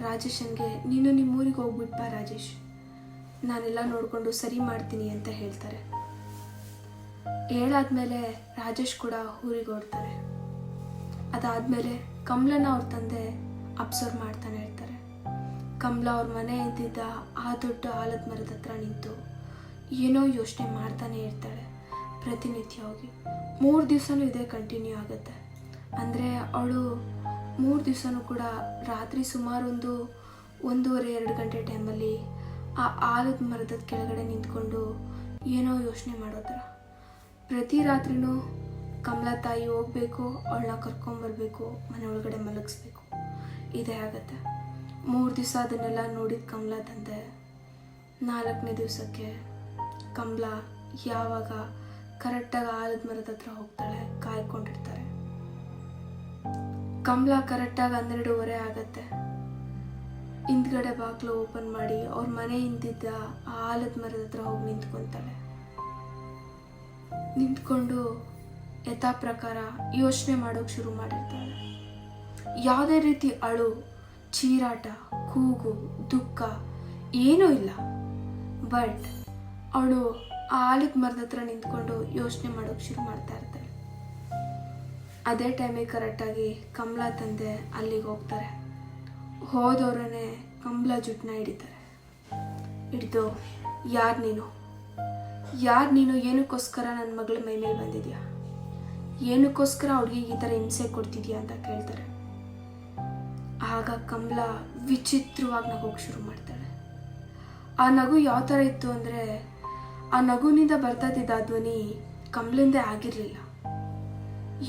ರಾಜೇಶನ್ಗೆ, ನೀನು ನಿಮ್ಮ ಊರಿಗೆ ಹೋಗ್ಬಿಟ್ಟು ಬಾ ರಾಜೇಶ್, ನಾನೆಲ್ಲ ನೋಡಿಕೊಂಡು ಸರಿ ಮಾಡ್ತೀನಿ ಅಂತ ಹೇಳ್ತಾರೆ. ಹೇಳಾದ್ಮೇಲೆ ರಾಜೇಶ್ ಕೂಡ ಊರಿಗೆ ಹೊರಡ್ತಾರೆ. ಅದಾದಮೇಲೆ ಕಮಲನ ಅವ್ರ ತಂದೆ ಅಬ್ಸರ್ವ್ ಮಾಡ್ತಾನೆ ಇರ್ತಾರೆ. ಕಮಲ ಅವ್ರ ಮನೆ ಇದ್ದಿದ್ದ ಆ ದೊಡ್ಡ ಆಲದ ಮರದ ಹತ್ರ ನಿಂತು ಏನೋ ಯೋಚನೆ ಮಾಡ್ತಾನೆ ಇರ್ತಾಳೆ ಪ್ರತಿನಿತ್ಯವಾಗಿ. 3 ದಿವಸನೂ ಇದೇ ಕಂಟಿನ್ಯೂ ಆಗುತ್ತೆ. ಅಂದರೆ ಅವಳು 3 ದಿವಸನೂ ಕೂಡ ರಾತ್ರಿ ಸುಮಾರು 1:30-2 ಗಂಟೆ ಟೈಮಲ್ಲಿ ಆ ಆಲದ ಮರದ ಕೆಳಗಡೆ ನಿಂತ್ಕೊಂಡು ಏನೋ ಯೋಚನೆ ಮಾಡೋ ಥರ. ಪ್ರತಿ ರಾತ್ರಿನೂ ಕಮಲ ತಾಯಿ ಹೋಗಬೇಕು, ಅವಳನ್ನ ಕರ್ಕೊಂಬರ್ಬೇಕು, ಮನೆ ಒಳಗಡೆ ಮಲಗಿಸ್ಬೇಕು, ಇದೇ ಆಗತ್ತೆ. 3 ದಿವಸ ಅದನ್ನೆಲ್ಲ ನೋಡಿದ ಕಮಲ ತಂದೆ 4ನೇ ದಿವಸಕ್ಕೆ ಕಮಲ ಯಾವಾಗ ಕರೆಕ್ಟಾಗಿ ಆಲದ ಮರದ ಹತ್ರ ಹೋಗ್ತಾಳೆ, ಕಾಯ್ಕೊಂಡಿರ್ತಾರೆ. ಕಮಲ ಕರೆಕ್ಟಾಗಿ 12:30 ಆಗತ್ತೆ. ಹಿಂದ್ಗಡೆ ಬಾಗಿಲು ಓಪನ್ ಮಾಡಿ ಅವ್ರ ಮನೆ ಹಿಂದಿದ್ದ ಆ ಆಲದ ಮರದ ಹತ್ರ ಹೋಗಿ ನಿಂತ್ಕೊತಾಳೆ. ನಿಂತ್ಕೊಂಡು ಯಥಾ ಪ್ರಕಾರ ಯೋಚನೆ ಮಾಡೋಕೆ ಶುರು ಮಾಡಿರ್ತಾಳೆ. ಯಾವುದೇ ರೀತಿ ಅಳು, ಚೀರಾಟ, ಕೂಗು, ದುಃಖ ಏನೂ ಇಲ್ಲ. ಬಟ್ ಅವಳು ಆ ಆಲದ ಮರದ ಹತ್ರ ನಿಂತ್ಕೊಂಡು ಯೋಚನೆ ಮಾಡೋಕೆ ಶುರು ಮಾಡ್ತಾ ಇರ್ತಾಳೆ. ಅದೇ ಟೈಮಿಗೆ ಕರೆಕ್ಟಾಗಿ ಕಮಲಾ ತಂದೆ ಅಲ್ಲಿಗೆ ಹೋಗ್ತಾರೆ. ಹೋದವರೇ ಕಮಲಾ ಜುಟ್ಟನ್ನ ಹಿಡಿತಾರೆ. ಹಿಡಿದು, ಯಾರು ನೀನು ಏನಕ್ಕೋಸ್ಕರ ನನ್ನ ಮಗಳ ಮೈ ಮೇಲೆ ಬಂದಿದ್ಯಾ, ಏನಕ್ಕೋಸ್ಕರ ಹುಡುಗಿಗೆ ಈ ಥರ ಹಿಂಸೆ ಕೊಡ್ತಿದ್ಯಾ ಅಂತ ಕೇಳ್ತಾರೆ. ಆಗ ಕಮಲಾ ವಿಚಿತ್ರವಾಗಿ ನಗೋಕೆ ಶುರು ಮಾಡ್ತಾಳೆ. ಆ ನಗು ಯಾವ ಥರ ಇತ್ತು ಅಂದರೆ, ಆ ನಗುವಿನಿಂದ ಬರ್ತಾ ಇದ್ದ ಧ್ವನಿ ಕಮಲಿಂದೇ ಆಗಿರಲಿಲ್ಲ.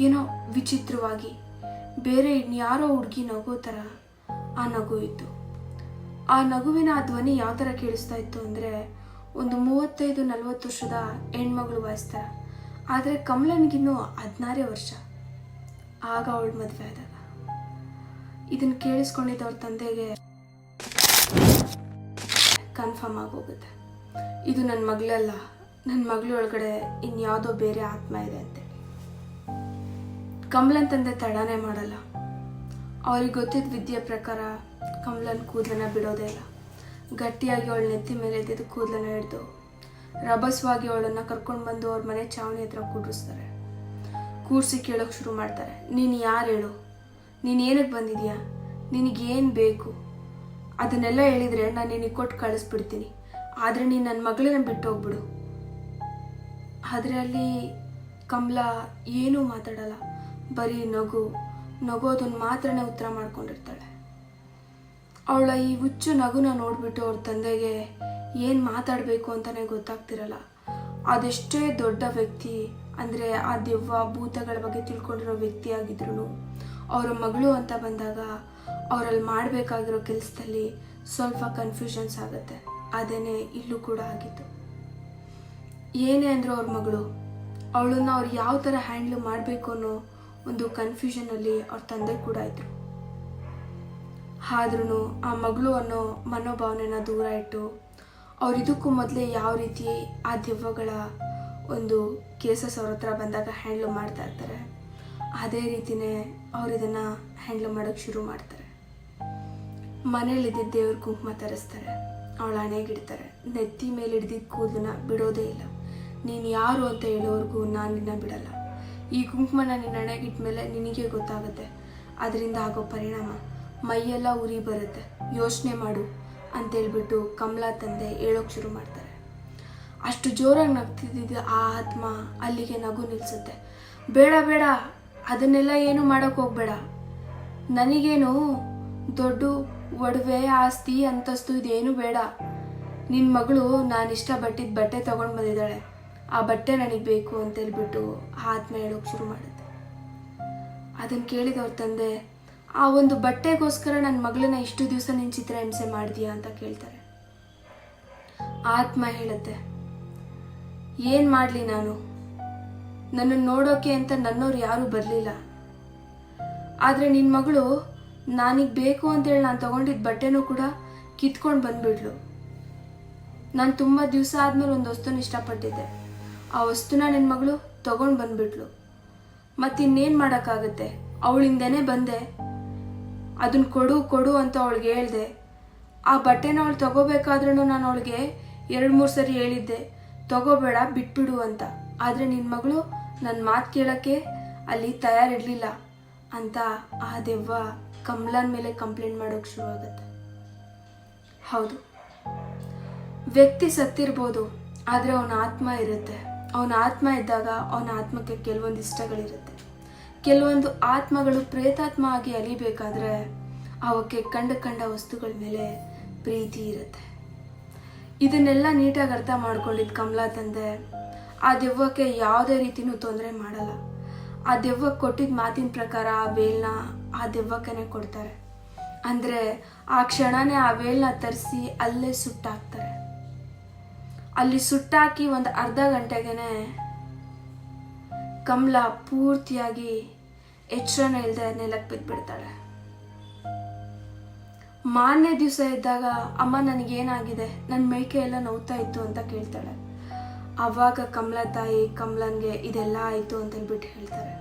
ಏನೋ ವಿಚಿತ್ರವಾಗಿ ಬೇರೆ ಇನ್ಯಾರೋ ಹುಡುಗಿ ನಗೋ ಥರ ಆ ನಗು ಇತ್ತು. ಆ ನಗುವಿನ ಆ ಧ್ವನಿ ಯಾವ ಥರ ಕೇಳಿಸ್ತಾ ಇತ್ತು ಅಂದರೆ, ಒಂದು 35-40 ವರ್ಷದ ಹೆಣ್ಮಗಳು ವಾಯಿಸ್ತಾರ. ಆದರೆ ಕಮಲನಿಗಿನ್ನೂ 16 ವರ್ಷ. ಆಗ ಅವಳು ಮದುವೆ ಆದಾಗ ಇದನ್ನು ಕೇಳಿಸ್ಕೊಂಡಿದ್ದ ಅವ್ರ ತಂದೆಗೆ ಕನ್ಫರ್ಮ್ ಆಗೋಗುತ್ತೆ, ಇದು ನನ್ನ ಮಗಳಲ್ಲ, ನನ್ನ ಮಗಳೊಳಗಡೆ ಇನ್ಯಾವುದೋ ಬೇರೆ ಆತ್ಮ ಇದೆ ಅಂತೇಳಿ. ಕಮಲನ್ ತಂದೆ ತಡಾನೇ ಮಾಡಲ್ಲ. ಅವ್ರಿಗೆ ಗೊತ್ತಿದ್ದ ವಿದ್ಯೆ ಪ್ರಕಾರ ಕಮಲನ್ ಕೂದಲನ್ನ ಬಿಡೋದೇ ಇಲ್ಲ. ಗಟ್ಟಿಯಾಗಿ ಅವಳ ನೆತ್ತಿ ಮೇಲೆ ಎದ್ದಿದ್ದು ಕೂದಲನ್ನ ಹಿಡಿದು ರಭಸವಾಗಿ ಅವಳನ್ನು ಕರ್ಕೊಂಡು ಬಂದು ಅವ್ರ ಮನೆ ಚಾವಣಿ ಹತ್ರ ಕೂಡಿಸ್ತಾರೆ. ಕೂರಿಸಿ ಕೇಳೋಕೆ ಶುರು ಮಾಡ್ತಾರೆ. ನೀನು ಯಾರು ಹೇಳು, ನೀನು ಏನಕ್ಕೆ ಬಂದಿದ್ಯಾ, ನಿನಗೇನು ಬೇಕು, ಅದನ್ನೆಲ್ಲ ಹೇಳಿದರೆ ನಾನು ನಿನಗೆ ಕೊಟ್ಟು ಕಳಿಸ್ಬಿಡ್ತೀನಿ, ಆದರೆ ನೀನು ನನ್ನ ಮಗಳನ್ನ ಬಿಟ್ಟು ಹೋಗ್ಬಿಡು. ಆದರೆ ಅಲ್ಲಿ ಕಮಲಾ ಏನೂ ಮಾತಾಡಲ್ಲ, ಬರೀ ನಗೋದನ್ನು ಮಾತ್ರನೇ ಉತ್ತರ ಮಾಡ್ಕೊಂಡಿರ್ತಾಳೆ. ಅವಳ ಈ ಹುಚ್ಚು ನಗುನ ನೋಡಿಬಿಟ್ಟು ಅವ್ರ ತಂದೆಗೆ ಏನು ಮಾತಾಡಬೇಕು ಅಂತಲೇ ಗೊತ್ತಾಗ್ತಿರಲ್ಲ. ಅದೆಷ್ಟೇ ದೊಡ್ಡ ವ್ಯಕ್ತಿ ಅಂದರೆ ಆ ದೆವ್ವ ಭೂತಗಳ ಬಗ್ಗೆ ತಿಳ್ಕೊಂಡಿರೋ ವ್ಯಕ್ತಿ ಆಗಿದ್ರು ಅವರ ಮಗಳು ಅಂತ ಬಂದಾಗ ಅವರಲ್ಲಿ ಮಾಡಬೇಕಾಗಿರೋ ಕೆಲಸದಲ್ಲಿ ಸ್ವಲ್ಪ ಕನ್ಫ್ಯೂಷನ್ಸ್ ಆಗುತ್ತೆ. ಅದೇನೇ ಇಲ್ಲೂ ಕೂಡ ಆಗಿತ್ತು. ಏನೇ ಅಂದರೂ ಅವ್ರ ಮಗಳು, ಅವಳನ್ನ ಅವ್ರು ಯಾವ ಥರ ಹ್ಯಾಂಡ್ಲ್ ಮಾಡಬೇಕು ಅನ್ನೋ ಒಂದು ಕನ್ಫ್ಯೂಷನಲ್ಲಿ ಅವ್ರ ತಂದೆ ಕೂಡ ಇದ್ರು. ಆದ್ರೂ ಆ ಮಗಳು ಅನ್ನೋ ಮನೋಭಾವನೆನ ದೂರ ಇಟ್ಟು ಅವ್ರು ಇದಕ್ಕೂ ಮೊದಲೇ ಯಾವ ರೀತಿ ಆ ದೆವ್ವಗಳ ಒಂದು ಕೇಸಸ್ ಅವ್ರ ಹತ್ರ ಬಂದಾಗ ಹ್ಯಾಂಡ್ಲ್ ಮಾಡ್ತಾ ಇರ್ತಾರೆ, ಅದೇ ರೀತಿಯೇ ಅವ್ರು ಇದನ್ನು ಹ್ಯಾಂಡ್ಲ್ ಮಾಡೋಕ್ಕೆ ಶುರು ಮಾಡ್ತಾರೆ. ಮನೇಲಿದ್ದ ದೇವ್ರ ಕುಂಕುಮ ತರಿಸ್ತಾರೆ, ಅವಳ ಹಣೆಗಿಡ್ತಾರೆ. ನೆತ್ತಿ ಮೇಲೆ ಹಿಡ್ದಿದ್ದ ಕೂದಲನ್ನ ಬಿಡೋದೇ ಇಲ್ಲ. ನೀನು ಯಾರು ಅಂತ ಹೇಳೋವರೆಗೂ ನಾನು ನಿನ್ನ ಬಿಡಲ್ಲ. ಈ ಕುಂಕುಮನ ನಿನ್ನ ಹಣೆಗಿಟ್ಟ ಮೇಲೆ ನಿನಗೆ ಗೊತ್ತಾಗುತ್ತೆ ಅದರಿಂದ ಆಗೋ ಪರಿಣಾಮ. ಮೈಯೆಲ್ಲ ಉರಿ ಬರುತ್ತೆ, ಯೋಚನೆ ಮಾಡು ಅಂತೇಳ್ಬಿಟ್ಟು ಕಮಲಾ ತಂದೆ ಹೇಳೋಕೆ ಶುರು ಮಾಡ್ತಾರೆ. ಅಷ್ಟು ಜೋರಾಗಿ ನಗ್ತಿದ್ದ ಆ ಆತ್ಮ ಅಲ್ಲಿಗೆ ನಗು ನಿಲ್ಲಿಸುತ್ತೆ. ಬೇಡ, ಅದನ್ನೆಲ್ಲ ಏನು ಮಾಡೋಕೆ ಹೋಗ್ಬೇಡ, ನನಗೇನು ದೊಡ್ಡ ಒಡವೆ ಆಸ್ತಿ ಅಂತಸ್ತು ಇದೇನು ಬೇಡ. ನಿನ್ನ ಮಗಳು ನಾನು ಇಷ್ಟಪಟ್ಟಿದ್ದ ಬಟ್ಟೆ ತೊಗೊಂಡು ಬಂದಿದ್ದಾಳೆ, ಆ ಬಟ್ಟೆ ನನಗೆ ಬೇಕು ಅಂತೇಳ್ಬಿಟ್ಟು ಆತ್ಮ ಹೇಳೋಕೆ ಶುರು ಮಾಡುತ್ತೆ. ಅದನ್ನು ಕೇಳಿದವ್ರ ತಂದೆ, ಆ ಒಂದು ಬಟ್ಟೆಗೋಸ್ಕರ ನನ್ನ ಮಗಳನ್ನ ಇಷ್ಟು ದಿವಸ ನೀನು ಚಿತ್ರಹಿಂಸೆ ಮಾಡಿದ್ಯಾ ಅಂತ ಕೇಳ್ತಾರೆ. ಆತ್ಮ ಹೇಳುತ್ತೆ, ಏನು ಮಾಡಲಿ, ನನ್ನನ್ನು ನೋಡೋಕೆ ಅಂತ ನನ್ನವ್ರು ಯಾರೂ ಬರಲಿಲ್ಲ. ಆದರೆ ನಿನ್ನ ಮಗಳು ನನಗೆ ಬೇಕು ಅಂತೇಳಿ ನಾನು ತೊಗೊಂಡಿದ್ದ ಬಟ್ಟೆನೂ ಕೂಡ ಕಿತ್ಕೊಂಡು ಬಂದುಬಿಡ್ಲು. ನಾನು ತುಂಬ ದಿವಸ ಆದಮೇಲೆ ಒಂದು ವಸ್ತುನ ಇಷ್ಟಪಟ್ಟಿದ್ದೆ, ಆ ವಸ್ತುನ ನಿನ್ನ ಮಗಳು ತೊಗೊಂಡು ಬಂದುಬಿಟ್ಲು. ಮತ್ತಿನ್ನೇನು ಮಾಡೋಕ್ಕಾಗುತ್ತೆ, ಅವಳಿಂದನೇ ಬಂದೆ, ಅದನ್ನು ಕೊಡು ಅಂತ ಅವಳಿಗೆ ಹೇಳಿದೆ. ಆ ಬಟ್ಟೆನ ಅವಳು ತೊಗೋಬೇಕಾದ್ರೂ ನಾನು ಅವಳಿಗೆ 2-3 ಸರಿ ಹೇಳಿದ್ದೆ, ತೊಗೋಬೇಡ, ಬಿಟ್ಬಿಡು ಅಂತ. ಆದರೆ ನಿನ್ನ ಮಗಳು ನನ್ನ ಮಾತು ಕೇಳೋಕ್ಕೆ ಅಲ್ಲಿ ತಯಾರಿರಲಿಲ್ಲ ಅಂತ ಆ ದೆವ್ವ ಕಮಲನ್ ಮೇಲೆ ಕಂಪ್ಲೇಂಟ್ ಮಾಡೋಕ್ಕೆ ಶುರು ಆಗುತ್ತೆ. ಹೌದು, ವ್ಯಕ್ತಿ ಸತ್ತಿರ್ಬೋದು, ಆದರೆ ಅವನ ಆತ್ಮ ಇರುತ್ತೆ. ಅವನ ಆತ್ಮ ಇದ್ದಾಗ ಅವನ ಆತ್ಮಕ್ಕೆ ಕೆಲವೊಂದು ಇಷ್ಟಗಳಿರುತ್ತೆ. ಕೆಲವೊಂದು ಆತ್ಮಗಳು ಪ್ರೇತಾತ್ಮ ಆಗಿ ಅಲಿಬೇಕಾದ್ರೆ ಅವಕ್ಕೆ ಕಂಡ ವಸ್ತುಗಳ ಮೇಲೆ ಪ್ರೀತಿ ಇರುತ್ತೆ. ಇದನ್ನೆಲ್ಲ ನೀಟಾಗಿ ಅರ್ಥ ಮಾಡ್ಕೊಂಡಿದ್ದ ಕಮಲಾ ತಂದೆ ಆ ದೆವ್ವಕ್ಕೆ ಯಾವುದೇ ರೀತಿಯೂ ತೊಂದರೆ ಮಾಡಲ್ಲ. ಆ ದೆವ್ವಕ್ಕೆ ಕೊಟ್ಟಿದ್ದ ಮಾತಿನ ಪ್ರಕಾರ ಆ ವೇಲ್ನ ಆ ದೆವ್ವಕ್ಕೇ ಕೊಡ್ತಾರೆ. ಅಂದರೆ ಆ ಕ್ಷಣನೇ ಆ ವೇಲ್ನ ತರಿಸಿ ಅಲ್ಲೇ ಸುಟ್ಟಾಕ್ತಾರೆ. ಅಲ್ಲಿ ಸುಟ್ಟಾಕಿ ಒಂದು ಅರ್ಧ ಗಂಟೆಗೇ ಕಮಲಾ ಪೂರ್ತಿಯಾಗಿ ಎಚ್ಚರನೇ ಇಲ್ಲದೆ ನೆಲಕ್ಕೆ ಬಿದ್ದುಬಿಡ್ತಾಳೆ. ಮಾರನೇ ದಿವಸ ಇದ್ದಾಗ ಅಮ್ಮ ನನಗೇನಾಗಿದೆ, ನನ್ನ ಮೈಕೆ ಎಲ್ಲ ನೋವ್ತಾ ಇತ್ತು ಅಂತ ಕೇಳ್ತಾಳೆ. ಆವಾಗ ಕಮಲ ತಾಯಿ ಕಮಲನ್ಗೆ ಇದೆಲ್ಲ ಆಯಿತು ಅಂತ ಹೇಳ್ಬಿಟ್ಟು ಹೇಳ್ತಾರೆ.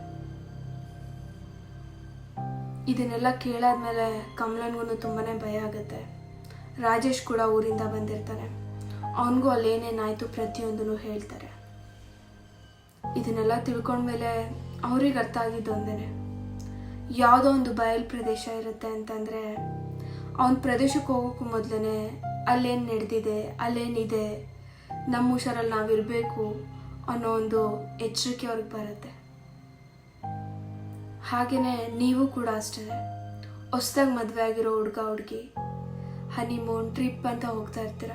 ಇದನ್ನೆಲ್ಲ ಕೇಳಾದ್ಮೇಲೆ ಕಮಲನ್ಗೂ ತುಂಬಾ ಭಯ ಆಗುತ್ತೆ. ರಾಜೇಶ್ ಕೂಡ ಊರಿಂದ ಬಂದಿರ್ತಾನೆ. ಅವನಿಗೂ ಅಲ್ಲೇನೇನಾಯಿತು ಪ್ರತಿಯೊಂದನ್ನು ಹೇಳ್ತಾರೆ. ಇದನ್ನೆಲ್ಲ ತಿಳ್ಕೊಂಡ್ಮೇಲೆ ಅವ್ರಿಗೆ ಅರ್ಥ ಆಗಿದ್ದು ಒಂದೇ, ಯಾವುದೋ ಒಂದು ಬಯಲು ಪ್ರದೇಶ ಇರುತ್ತೆ ಅಂತಂದರೆ ಅವನ ಪ್ರದೇಶಕ್ಕೆ ಹೋಗೋಕ್ಕೂ ಮೊದಲೇ ಅಲ್ಲೇನು ನಡೆದಿದೆ, ಅಲ್ಲೇನಿದೆ, ನಮ್ಮ ಹುಷಾರಲ್ಲಿ ನಾವಿರಬೇಕು ಅನ್ನೋ ಒಂದು ಎಚ್ಚರಿಕೆ ಅವ್ರಿಗೆ ಬರುತ್ತೆ. ಹಾಗೆಯೇ ನೀವು ಕೂಡ ಅಷ್ಟೇ, ಹೊಸ್ದಾಗಿ ಮದುವೆ ಆಗಿರೋ ಹುಡುಗ ಹುಡುಗಿ ಹನಿಮೂನ್ ಟ್ರಿಪ್ ಅಂತ ಹೋಗ್ತಾ ಇರ್ತೀರ.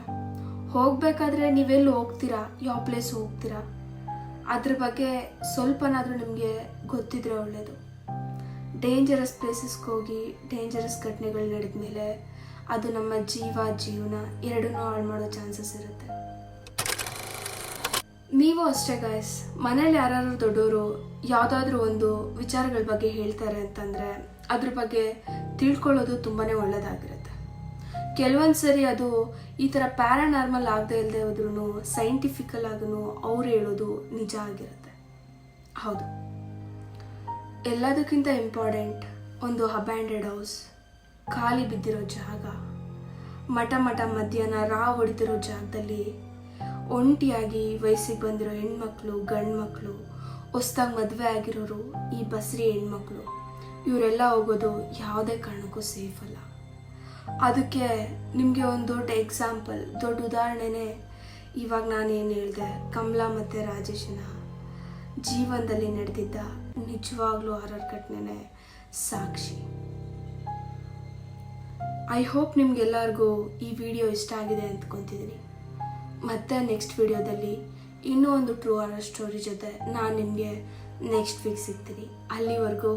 ಹೋಗಬೇಕಾದ್ರೆ ನೀವೆಲ್ಲಿ ಹೋಗ್ತೀರಾ, ಯಾವ ಪ್ಲೇಸ್ ಹೋಗ್ತೀರಾ, ಅದ್ರ ಬಗ್ಗೆ ಸ್ವಲ್ಪನಾದರೂ ನಿಮಗೆ ಗೊತ್ತಿದ್ರೆ ಒಳ್ಳೆಯದು. ಡೇಂಜರಸ್ ಪ್ಲೇಸಸ್ಗೆ ಹೋಗಿ ಡೇಂಜರಸ್ ಘಟನೆಗಳು ನಡೆದ ಮೇಲೆ ಅದು ನಮ್ಮ ಜೀವನ ಎರಡನ್ನೂ ಹಾಳು ಮಾಡೋ ಚಾನ್ಸಸ್ ಇರುತ್ತೆ. ನೀವು ಅಷ್ಟೇ ಗಾಯ್ಸ್, ಮನೇಲಿ ಯಾರು ದೊಡ್ಡವರು ಯಾವುದಾದ್ರೂ ಒಂದು ವಿಚಾರಗಳ ಬಗ್ಗೆ ಹೇಳ್ತಾರೆ ಅಂತಂದರೆ ಅದ್ರ ಬಗ್ಗೆ ತಿಳ್ಕೊಳ್ಳೋದು ತುಂಬಾ ಒಳ್ಳೆಯದಾಗಿರುತ್ತೆ. ಕೆಲವೊಂದು ಸರಿ ಅದು ಈ ಥರ ಪ್ಯಾರಾನಾರ್ಮಲ್ ಆಗದೆ ಇಲ್ಲದೆ ಹೋದ್ರೂ ಸೈಂಟಿಫಿಕಲ್ ಆಗೂ ಅವ್ರು ಹೇಳೋದು ನಿಜ ಆಗಿರುತ್ತೆ. ಹೌದು, ಎಲ್ಲದಕ್ಕಿಂತ ಇಂಪಾರ್ಟೆಂಟ್ ಒಂದು ಅಬ್ಯಾಂಡೆಡ್ ಹೌಸ್, ಖಾಲಿ ಬಿದ್ದಿರೋ ಜಾಗ, ಮಠ ಮಧ್ಯಾಹ್ನ ಹೊಡಿತಿರೋ ಜಾಗದಲ್ಲಿ ಒಂಟಿಯಾಗಿ ವಯಸ್ಸಿಗೆ ಬಂದಿರೋ ಹೆಣ್ಮಕ್ಳು, ಗಂಡು ಮಕ್ಕಳು, ಹೊಸ್ದಾಗಿ ಮದುವೆ ಆಗಿರೋರು, ಈ ಬಸ್ರಿ ಹೆಣ್ಮಕ್ಳು ಇವರೆಲ್ಲ ಹೋಗೋದು ಯಾವುದೇ ಕಾರಣಕ್ಕೂ ಸೇಫ್ ಅಲ್ಲ. ಅದಕ್ಕೆ ನಿಮಗೆ ಒಂದು ದೊಡ್ಡ ಎಕ್ಸಾಂಪಲ್, ದೊಡ್ಡ ಉದಾಹರಣೆನೇ ಇವಾಗ ನಾನೇನು ಹೇಳಿದೆ, ಕಮಲಾ ಮತ್ತು ರಾಜೇಶನ ಜೀವನದಲ್ಲಿ ನಡೆದಿದ್ದ ನಿಜವಾಗ್ಲೂ ಹಾರರ್ ಘಟನೆನೇ ಸಾಕ್ಷಿ. ಐ ಹೋಪ್ ನಿಮ್ಗೆಲ್ಲರಿಗೂ ಈ ವಿಡಿಯೋ ಇಷ್ಟ ಆಗಿದೆ ಅಂದ್ಕೊತಿದ್ದೀನಿ. ಮತ್ತೆ ನೆಕ್ಸ್ಟ್ ವಿಡಿಯೋದಲ್ಲಿ ಇನ್ನೂ ಒಂದು ಟ್ರೂ ಹಾರರ್ ಸ್ಟೋರಿ ಜೊತೆ ನಾನು ನಿಮಗೆ ನೆಕ್ಸ್ಟ್ ವೀಕ್ ಸಿಗ್ತೀನಿ. ಅಲ್ಲಿವರೆಗೂ